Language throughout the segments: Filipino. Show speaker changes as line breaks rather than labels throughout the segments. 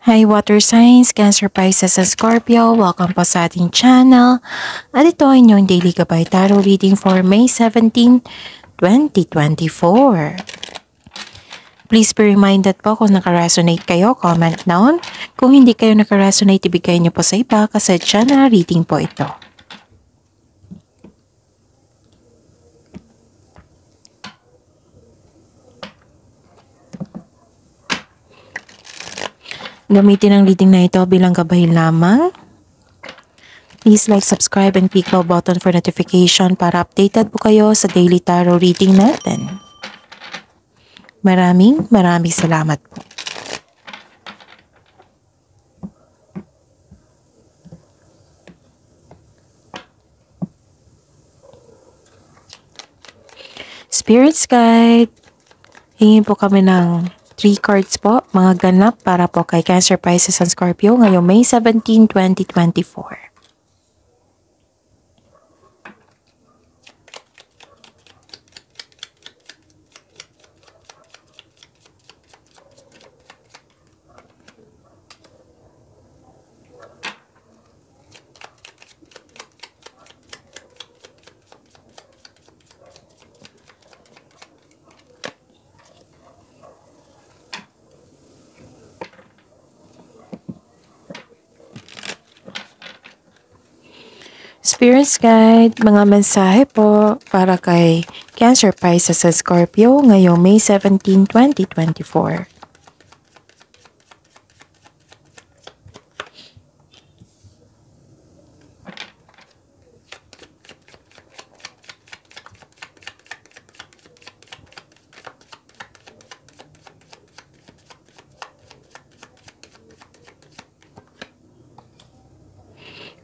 Hi Water Signs, Cancer, Pisces, at Scorpio. Welcome po sa ating channel. At ito ay inyong Daily Gabay Tarot Reading for May 17, 2024. Please be reminded po kung nakaresonate kayo, comment down. Kung hindi kayo nakaresonate, ibigay niyo po sa iba kasi channel reading po ito. Gamitin ang reading na ito bilang gabay lamang. Please like, subscribe, and click bell button for notification para updated po kayo sa daily tarot reading natin. Maraming salamat po. Spirits Guide, hingin po kami ng 3 cards po, mga ganap para po kay Cancer, Pisces, and Scorpio ngayong May 17, 2024. Spirits Guide, mga mensahe po para kay Cancer, Pisces, at Scorpio ngayong May 17, 2024.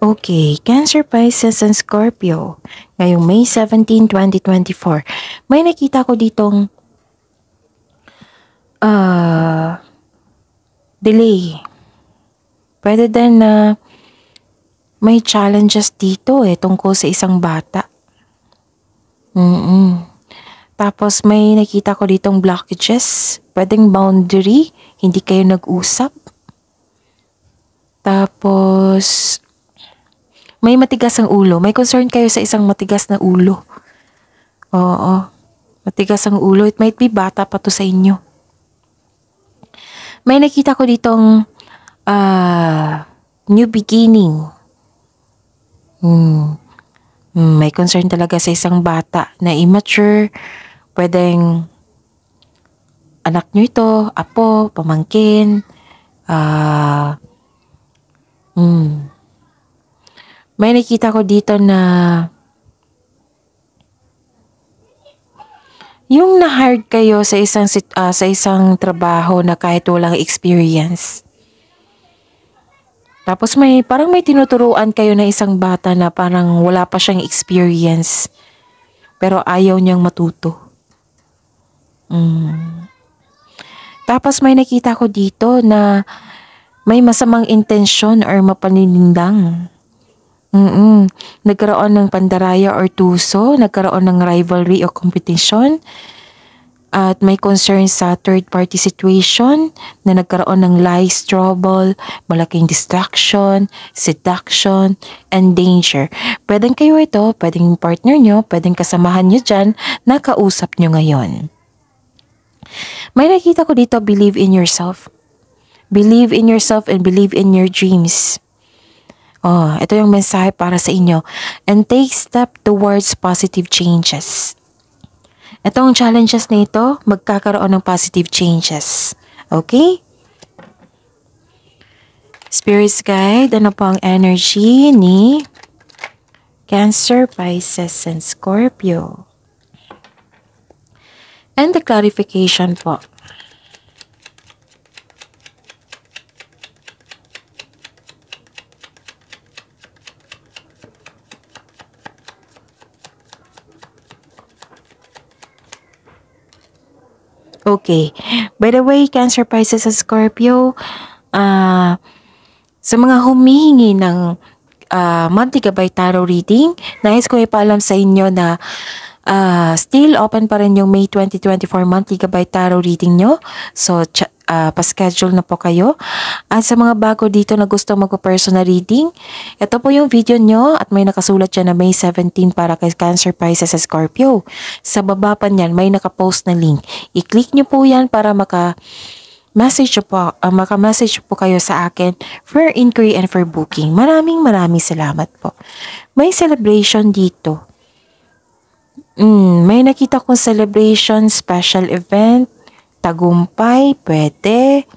Okay, Cancer, Pisces, and Scorpio. Ngayong May 17, 2024. May nakita ko ditong delay. Pwede din na may challenges dito tungkol sa isang bata. Tapos may nakita ko ditong blockages. Pwedeng boundary, hindi kayo nag-usap. Tapos may matigas ang ulo. May concern kayo sa isang matigas na ulo. Oo. Matigas ang ulo. It might be bata pa to sa inyo. May nakita ko ditong new beginning. May concern talaga sa isang bata na immature. Pwedeng anak nyo ito, apo, pamangkin. May nakita ko dito na yung na-hired kayo sa isang trabaho na kahit walang experience. Tapos parang may tinuturuan kayo na isang bata na parang wala pa siyang experience. Pero ayaw niyang matuto. Tapos may nakita ko dito na may masamang intensyon or mapaninindang. Nagkaroon ng pandaraya or tuso, nagkaroon ng rivalry o competition, at may concern sa third party situation na nagkaroon ng lies, trouble, malaking distraction, seduction, and danger. Pwedeng kayo ito, pwedeng partner nyo, pwedeng kasamahan nyo dyan, nakausap nyo ngayon. May nakita ko dito, believe in yourself. Believe in yourself and believe in your dreams. Ito yung mensahe para sa inyo. And take step towards positive changes. Itong challenges na ito, magkakaroon ng positive changes. Okay? Spirits Guide, ano po ang energy ni Cancer, Pisces, and Scorpio? And the clarification po. Okay. By the way, Cancer, Pisces, at Scorpio, sa mga humihingi ng monthly gabay tarot reading, nais ko ipaalam sa inyo na still open pa rin yung May 2024 monthly gabay tarot reading nyo. So, pa-schedule na po kayo. At sa mga bago dito na gusto magpa-personal reading, ito po yung video nyo at may nakasulat dyan na May 17 para kay Cancer, Pisces, sa Scorpio. Sa baba pa niyan, may nakapost na link. I-click nyo po yan para maka-message po kayo sa akin for inquiry and for booking. Maraming salamat po. May celebration dito. May nakita kong celebration, special event, tagumpay, pwede.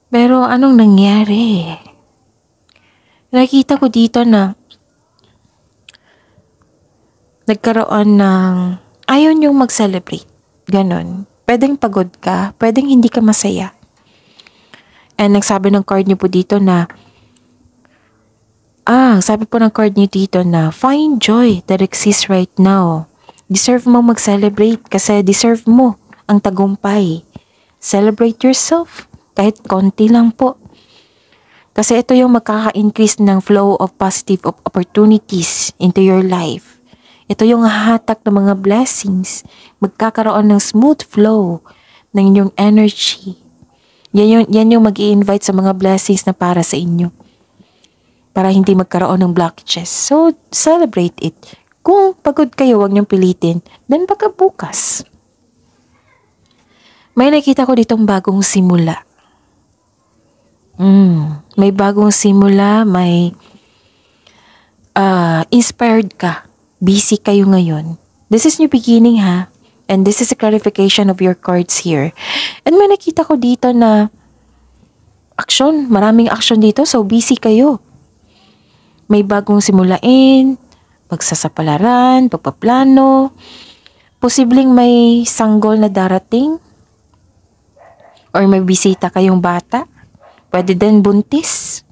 Pero anong nangyari? Nakita ko dito na nagkaroon ng ayaw niyong mag-celebrate. Ganon. Pwedeng pagod ka, pwedeng hindi ka masaya. And nagsabi ng card niyo po dito na sabi po ng card niyo dito na find joy that exists right now. Deserve mo mag-celebrate kasi deserve mo ang tagumpay. Celebrate yourself kahit konti lang po. Kasi ito yung magkaka-increase ng flow of positive opportunities into your life. Ito yung hahatak ng mga blessings. Magkakaroon ng smooth flow ng inyong energy. Yan yung mag-i-invite sa mga blessings na para sa inyo. Para hindi magkaroon ng blockages. So, celebrate it. Kung pagod kayo, huwag niyong pilitin. Then, pagkabukas. May nakita ko ditong bagong simula. May bagong simula, may inspired ka. Busy kayo ngayon. This is new beginning ha. And this is a clarification of your cards here. And may nakita ko dito na action, maraming action dito. So, busy kayo. May bagong simulain, pagsasapalaran, pagpaplano, posibleng may sanggol na darating, or may bisita kayong bata, pwede din buntis.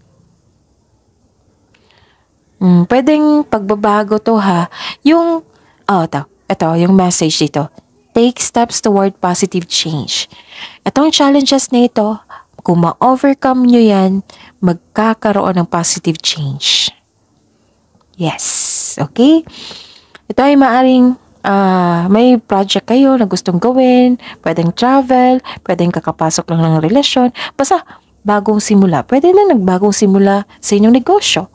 Pwedeng pagbabago to ha. Ito, yung message dito. Take steps toward positive change. Itong challenges na ito, kung ma-overcome nyo yan, magkakaroon ng positive change. Yes, okay? Ito ay maaring may project kayo na gustong gawin, pwedeng travel, pwedeng kakapasok lang ng relasyon, basta bagong simula. Pwede na nagbagong simula sa inyong negosyo.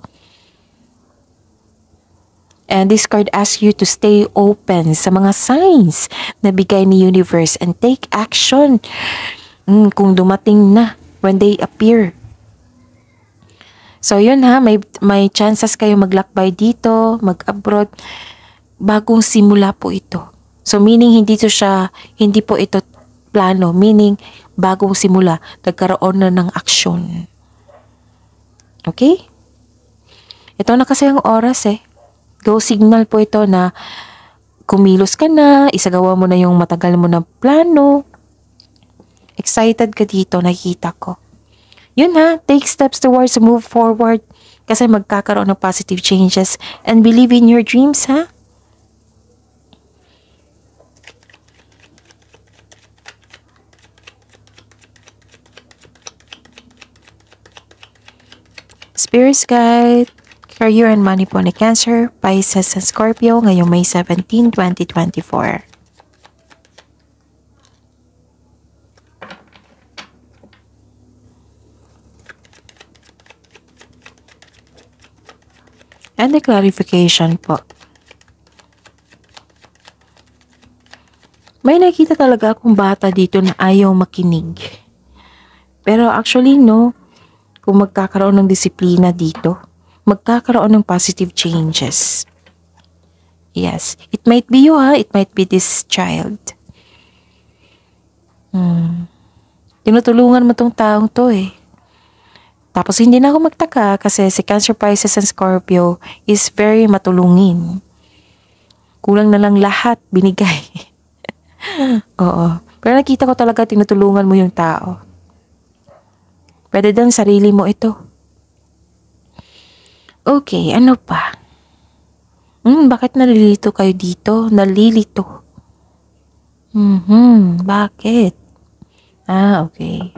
And this card asks you to stay open sa mga signs na bigay ni universe and take action kung dumating na when they appear. So yun ha, may chances kayo maglakbay dito, mag-abroad. Bagong simula po ito. So meaning hindi po ito plano. Meaning bagong simula, nagkaroon na ng aksyon. Okay? Ito na kasi ang oras eh. Go signal po ito na kumilos ka na, isagawa mo na yung matagal mo na plano. Excited ka dito, nakikita ko. Yun ha, take steps towards move forward kasi magkakaroon ng positive changes and believe in your dreams ha. Spirit guide, career and money po ni Cancer, Pisces and Scorpio ngayong May 17, 2024. And the clarification po. May nakita talaga akong bata dito na ayaw makinig. Pero actually no, kung magkakaroon ng disiplina dito, magkakaroon ng positive changes. Yes, it might be you ha, it might be this child. Tinutulungan mo tong taong to eh. Tapos hindi na ako magtaka kasi si Cancer, Pisces and Scorpio is very matulungin. Kulang na lang lahat binigay. Oo. Pero nakita ko talaga tinutulungan mo yung tao. Pwede din sarili mo ito. Okay, ano pa? Bakit nalilito kayo dito? Nalilito. Bakit? Okay.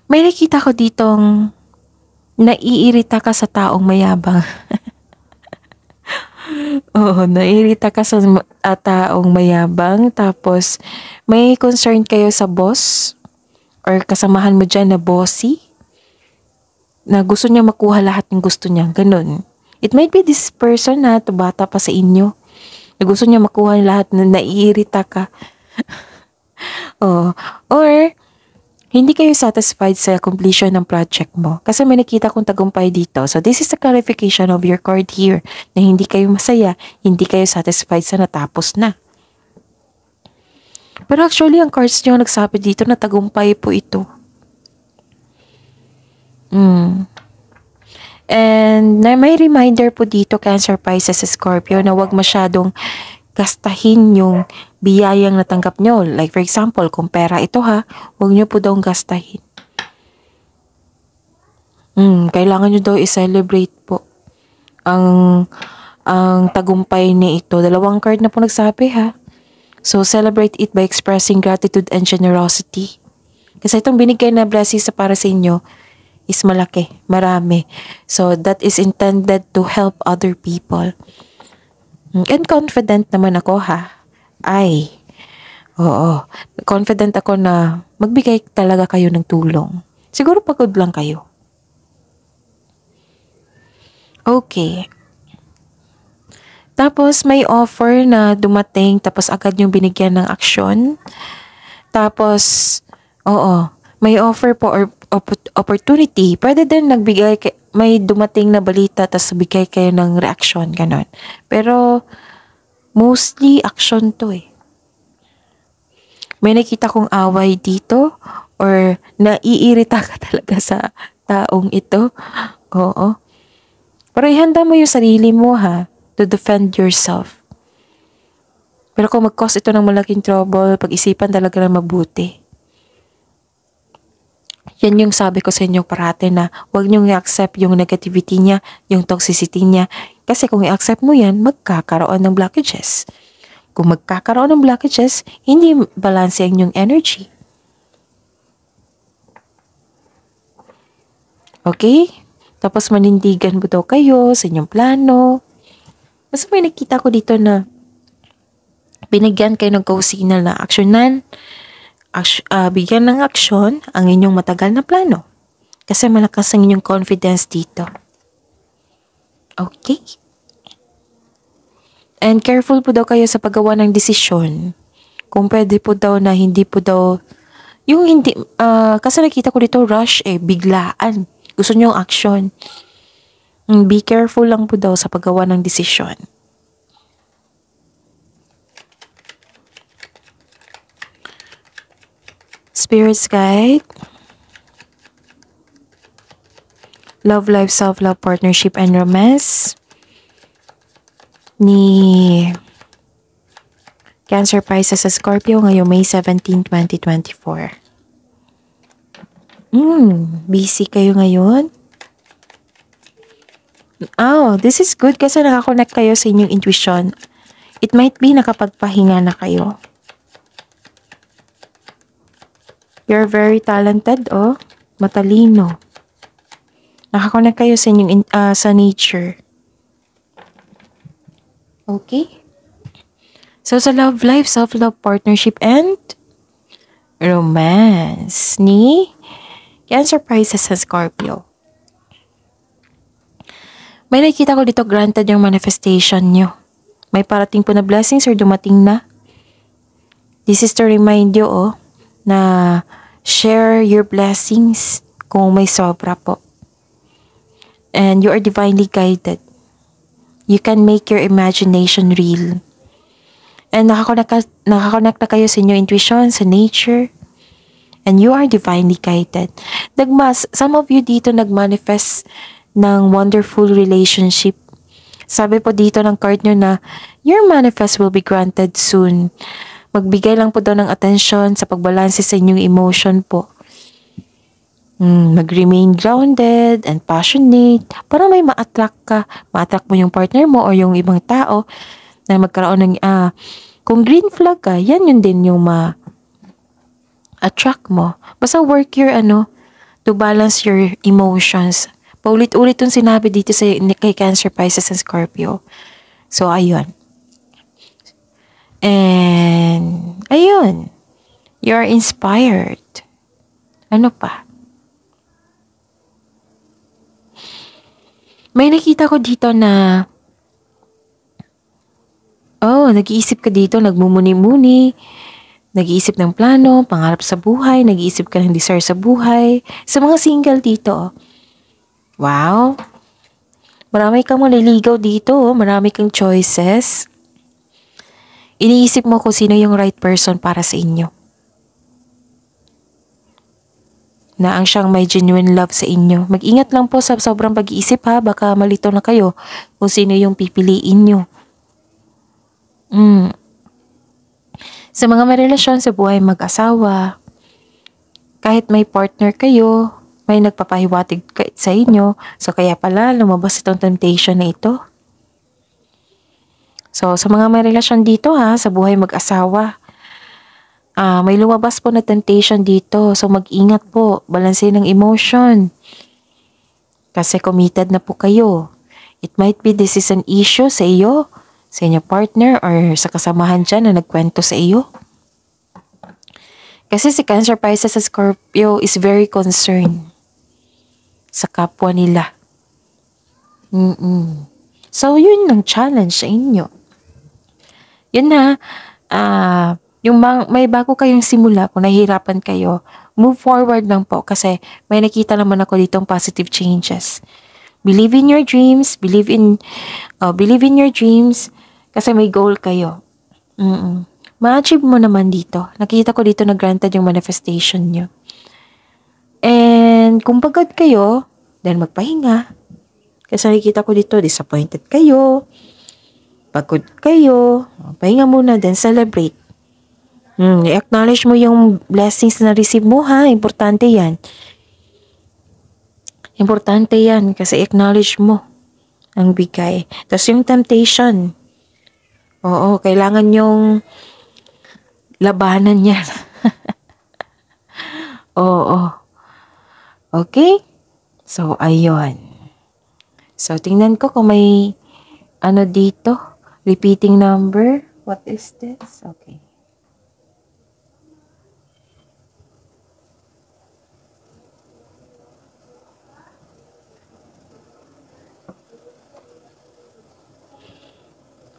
May nakita ko ditong naiirita ka sa taong mayabang. Oo, naiirita ka sa taong mayabang, tapos may concern kayo sa boss or kasamahan mo dyan na bossy, na gusto niya makuha lahat ng gusto niya, ganun. It might be this person na bata pa sa inyo, na gusto niya makuha lahat, na naiirita ka. Oh, or hindi kayo satisfied sa completion ng project mo. Kasi may nakita kong tagumpay dito. So this is the clarification of your card here, na hindi kayo masaya, hindi kayo satisfied sa natapos na. Pero actually, ang cards niyo nagsabi dito na tagumpay po ito. And may reminder po dito, Cancer, Pisces, Scorpio, na huwag masyadong gastahin yung biyayang natanggap nyo. Like for example, kung pera ito ha, huwag nyo po daw gastahin. Kailangan nyo daw i-celebrate po ang tagumpay ni ito. 2 card na po nagsabi ha. So celebrate it by expressing gratitude and generosity. Kasi itong binigay na blessing sa para sa inyo is malaki, marami. So that is intended to help other people. And confident naman ako ha. Oo. Confident ako na magbigay talaga kayo ng tulong. Siguro pagod lang kayo. Okay. Tapos may offer na dumating, tapos agad yung binigyan ng aksyon. Tapos, may offer po or opportunity. Pwede din may dumating na balita, tapos bigay kayo ng reaction, ganon. Pero, mostly action to eh. May nakita kong away dito, or naiirita ka talaga sa taong ito. Oo. Pero ihanda mo yung sarili mo ha, to defend yourself. Pero kung mag-cause ito ng malaking trouble, pag-isipan talaga na mabuti. Yan yung sabi ko sa inyo parate, na huwag niyong i-accept yung negativity niya, yung toxicity niya. Kasi kung i-accept mo yan, magkakaroon ng blockages. Kung magkakaroon ng blockages, hindi balance ang inyong energy. Okay? Tapos manindigan mo daw kayo sa inyong plano. Mas may nakita ko dito na binigyan kayo ng go-signal na aksyonan, bigyan ng aksyon ang inyong matagal na plano. Kasi malakas ang inyong confidence dito. Okay? And careful po daw kayo sa paggawa ng desisyon. Kung pwede po daw na hindi po daw, yung hindi, kasi nakita ko dito rush biglaan. Gusto nyo yung action. Be careful lang po daw sa paggawa ng desisyon. Spirit's guide. Love life, self-love, partnership, and romance. Ni Cancer, Pisces, Scorpio ngayong May 17, 2024. Busy kayo ngayon? This is good kasi nakakonect kayo sa inyong intuition. It might be nakapagpahinga na kayo. You're very talented, matalino. Nakakonect kayo sa inyong sa nature. Okay? So sa love life, self-love, partnership, and romance ni Cancer, Pisces, and Scorpio. May nakikita ko dito, granted yung manifestation nyo. May parating po na blessings or dumating na. This is to remind you, na share your blessings kung may sobra po. And you are divinely guided. You can make your imagination real. And nakakonect na kayo sa inyong intuition, sa nature. And you are divinely guided. Some of you dito nagmanifest ng wonderful relationship. Sabi po dito ng card nyo na your manifest will be granted soon. Magbigay lang po daw ng attention sa pagbalanse sa inyong emotion po. Mag-remain grounded and passionate para may ma-attract ka. Ma-attract mo yung partner mo o yung ibang tao na magkaroon ng, kung green flag ka, yan yun din yung ma-attract mo. Basta work your, to balance your emotions. Paulit-ulit yung sinabi dito kay Cancer, Pisces, and Scorpio. So, ayun. And, ayun. You're inspired. Ano pa? May nakita ko dito na, nag-iisip ka dito, nagmumuni-muni, nag-iisip ng plano, pangarap sa buhay, nag-iisip ka ng desire sa buhay. Sa mga single dito, wow. Marami kang maliligaw dito, marami kang choices. Iniisip mo kung sino yung right person para sa inyo. Na ang siyang may genuine love sa inyo. Mag-ingat lang po sa sobrang pag-iisip ha, baka malito na kayo kung sino yung pipiliin nyo. Sa mga may relasyon sa buhay mag-asawa, kahit may partner kayo, may nagpapahiwatig sa inyo, so kaya pala lumabas itong temptation na ito. So sa mga may relasyon dito ha, sa buhay mag-asawa, may lumabas po na temptation dito. So mag-ingat po, balansin ng emotion. Kasi committed na po kayo. It might be this is an issue sa iyo, sa inyong partner, or sa kasamahan dyan na nagkwento sa iyo. Kasi si Cancer, Pisces, sa Scorpio is very concerned sa kapwa nila. So yun ang challenge sa inyo. Yun na, yung may bago kayong simula, kung nahihirapan kayo, move forward lang po kasi may nakita naman ako ditong positive changes. Believe in your dreams, believe in your dreams kasi may goal kayo. Ma-achieve mo naman dito. Nakita ko dito na granted yung manifestation nyo. And kung pagod kayo, then magpahinga. Kasi nakikita ko dito, disappointed kayo, pagod kayo, pahinga muna, then celebrate. I-acknowledge mo yung blessings na receive mo ha. Importante yan. Importante yan kasi acknowledge mo ang bigay. Tapos yung temptation. Oo, kailangan yung labanan yan. Oo. Okay? So, ayun. So, tingnan ko kung may dito. Repeating number. What is this? Okay.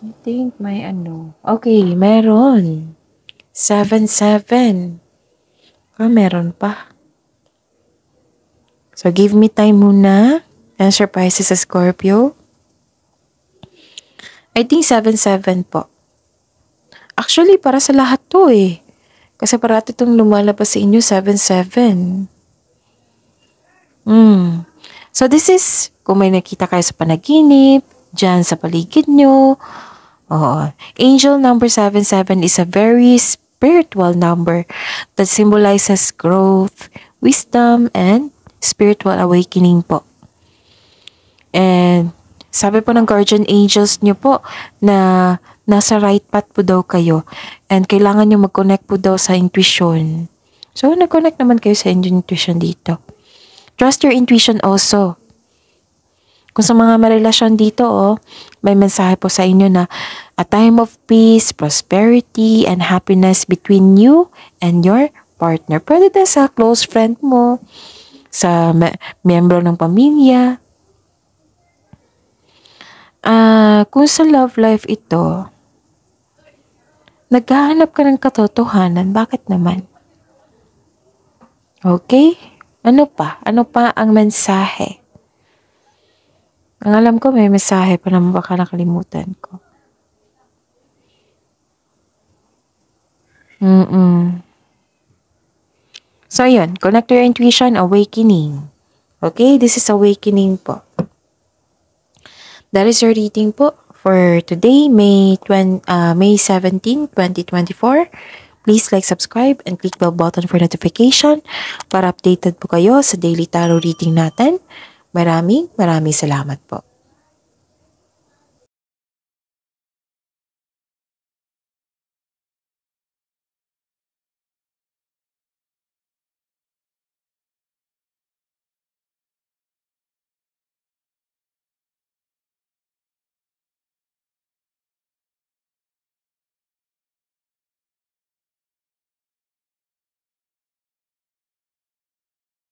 I think may Okay, meron. 7-7. Meron pa. So, give me time muna. Cancer, Pisces, sa Scorpio. I think 7-7 po. Actually, para sa lahat to eh. Kasi parati itong lumalabas sa inyo, 7-7. So, this is, kung may nakita kayo sa panaginip, dyan sa paligid nyo, angel number 77 is a very spiritual number that symbolizes growth, wisdom, and spiritual awakening po. And sabi po ng guardian angels nyo po na nasa right path po daw kayo and kailangan nyo mag-connect po daw sa intuition. So, nag-connect naman kayo sa intuition dito. Trust your intuition also. Kung sa mga marelasyon dito, may mensahe po sa inyo na a time of peace, prosperity, and happiness between you and your partner. Pwede din sa close friend mo, sa miyembro ng pamilya. Kung sa love life ito, naghahanap ka ng katotohanan, bakit naman? Okay? Ano pa? Ano pa ang mensahe? Ang alam ko may mensahe pa naman baka nakalimutan ko. So, yun. Connect to your intuition, awakening. Okay? This is awakening po. That is your reading po for today, May 17, 2024. Please like, subscribe, and click the button for notification para updated po kayo sa daily tarot reading natin. Maraming salamat po.